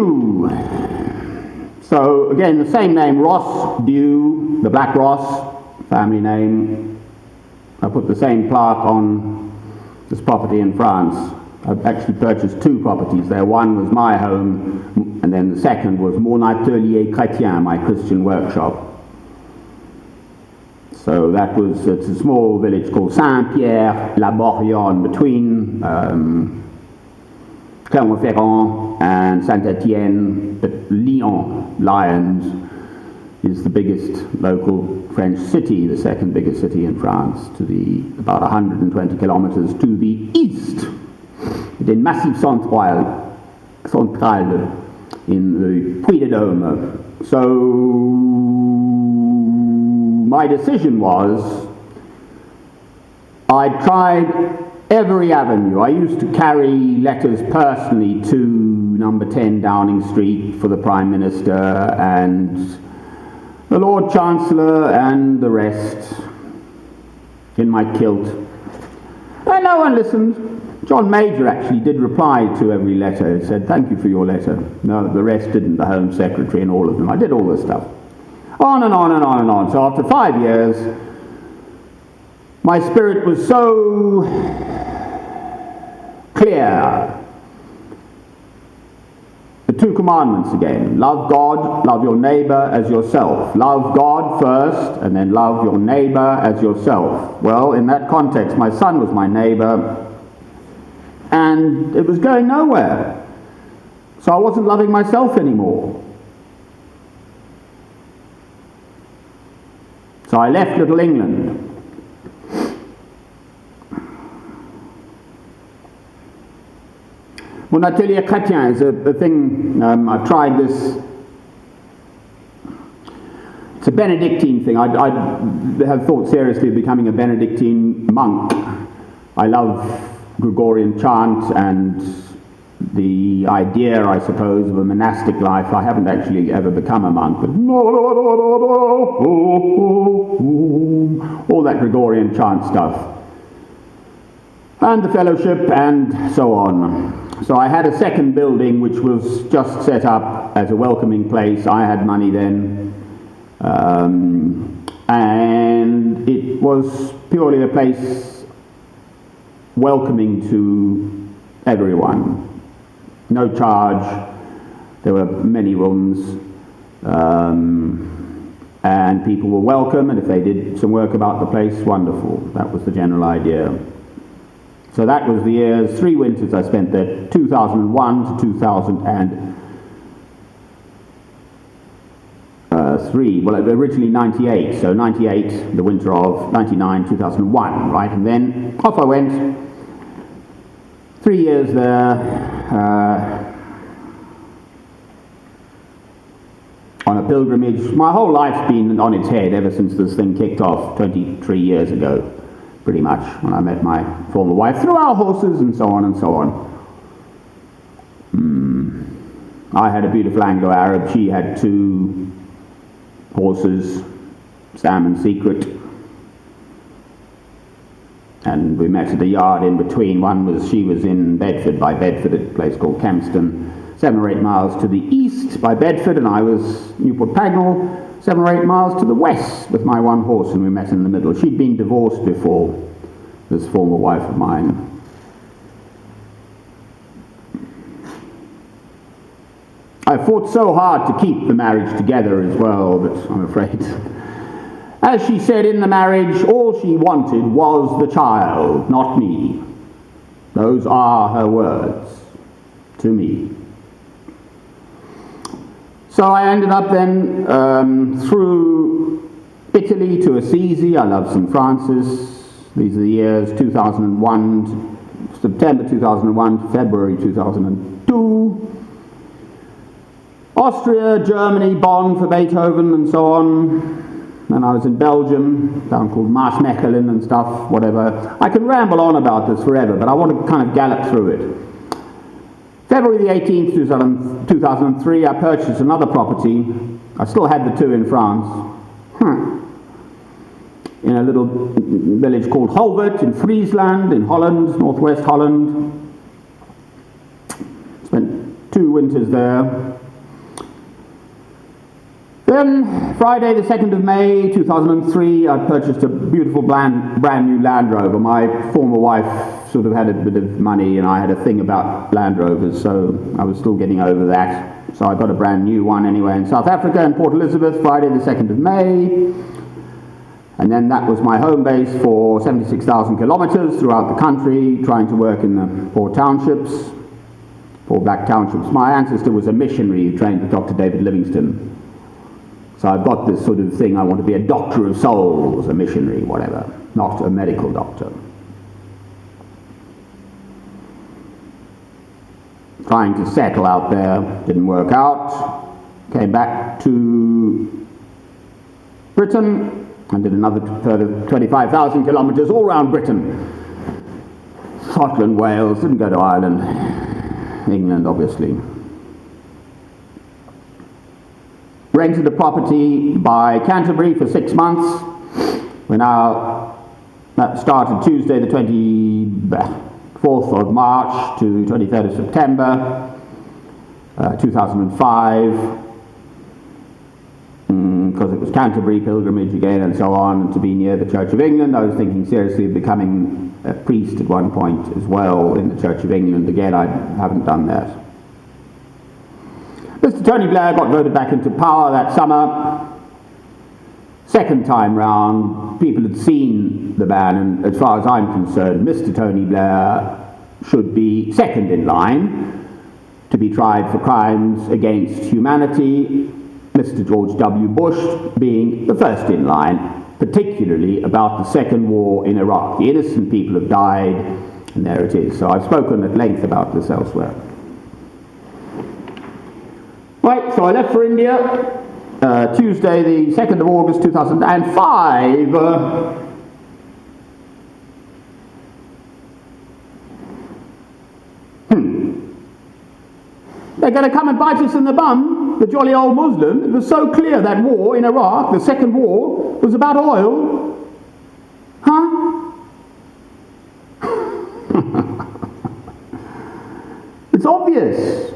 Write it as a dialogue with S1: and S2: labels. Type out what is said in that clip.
S1: Dew. So again, the same name, Ross Dew, the Black Ross, family name. I put the same plaque on this property in France. I've actually purchased two properties there. One was my home, and then the second was Mon Atelier Chrétien, my Christian workshop. So that was, it's a small village called Saint-Pierre-la-Borionne, between Clermont-Ferrand and Saint-Étienne, but Lyons is the biggest local French city, the second biggest city in France, to the about 120 kilometers to the east. Den Massif Central in the Puy-de-Dôme. So my decision was, I tried every avenue. I used to carry letters personally to number 10 Downing Street for the Prime Minister and the Lord Chancellor and the rest in my kilt. And no one listened. John Major actually did reply to every letter. He said, "Thank you for your letter." No, the rest didn't, the Home Secretary and all of them. I did all this stuff. On and on and on and on. So after 5 years, my spirit was so clear. The two commandments again. Love God, love your neighbor as yourself. Love God first, and then love your neighbor as yourself. Well, in that context, my son was my neighbor, and it was going nowhere. So I wasn't loving myself anymore. So I left Little England. Mon Atelier Chrétien is a thing, I've tried this. It's a Benedictine thing. I have thought seriously of becoming a Benedictine monk. I love Gregorian chant and the idea, I suppose, of a monastic life. I haven't actually ever become a monk, but all that Gregorian chant stuff. And the fellowship and so on. So I had a second building which was just set up as a welcoming place. I had money then. And it was purely a place welcoming to everyone. No charge. There were many rooms. And people were welcome, and if they did some work about the place, wonderful. That was the general idea. So that was the years, 3 winters I spent there, 2001 to 2003. Well, originally 98, so 98, the winter of 99, 2001, right? And then off I went. 3 years there, on a pilgrimage. My whole life's been on its head ever since this thing kicked off 23 years ago. Pretty much, when I met my former wife, through our horses and so on and so on. I had a beautiful Anglo-Arab, she had 2 horses, Sam and Secret. And we met at a yard in between. She was in Bedford, by Bedford, at a place called Kempston, 7 or 8 miles to the east by Bedford, and I was Newport Pagnell, 7 or 8 miles to the west with my one horse, and we met in the middle. She'd been divorced before, this former wife of mine. I fought so hard to keep the marriage together as well, but I'm afraid, as she said in the marriage, all she wanted was the child, not me. Those are her words to me. So I ended up then through Italy to Assisi. I love St. Francis. These are the years 2001, September 2001 to February 2002. Austria, Germany, Bonn for Beethoven and so on. Then I was in Belgium, a town called Maasmechelen and stuff, whatever. I can ramble on about this forever, but I want to kind of gallop through it. February the 18th, 2003, I purchased another property. I still had the 2 in France. In a little village called Holwert in Friesland, in Holland, northwest Holland. Spent 2 winters there. Then, Friday the 2nd of May 2003, I purchased a beautiful brand new Land Rover. My former wife sort of had a bit of money, and I had a thing about Land Rovers, so I was still getting over that. So I got a brand new one anyway in South Africa, in Port Elizabeth, Friday the 2nd of May. And then that was my home base for 76,000 kilometers throughout the country, trying to work in the poor townships, poor black townships. My ancestor was a missionary who trained with Dr. David Livingstone. So I've got this sort of thing, I want to be a doctor of souls, a missionary, whatever, not a medical doctor. Trying to settle out there, didn't work out. Came back to Britain and did another further 25,000 kilometres all around Britain. Scotland, Wales, didn't go to Ireland, England obviously. Rented a property by Canterbury for 6 months. That started Tuesday the 24th of March to 23rd of September 2005, because it was Canterbury pilgrimage again and so on, and to be near the Church of England. I was thinking seriously of becoming a priest at one point as well in the Church of England. Again, I haven't done that. Mr. Tony Blair got voted back into power that summer. Second time round, people had seen the ban, and as far as I'm concerned, Mr. Tony Blair should be second in line to be tried for crimes against humanity, Mr. George W. Bush being the first in line, particularly about the second war in Iraq. The innocent people have died, and there it is. So I've spoken at length about this elsewhere. Right, so I left for India Tuesday the 2nd of August 2005. They're going to come and bite us in the bum, the jolly old Muslim. It was so clear that war in Iraq, the second war, was about oil. Huh? It's obvious.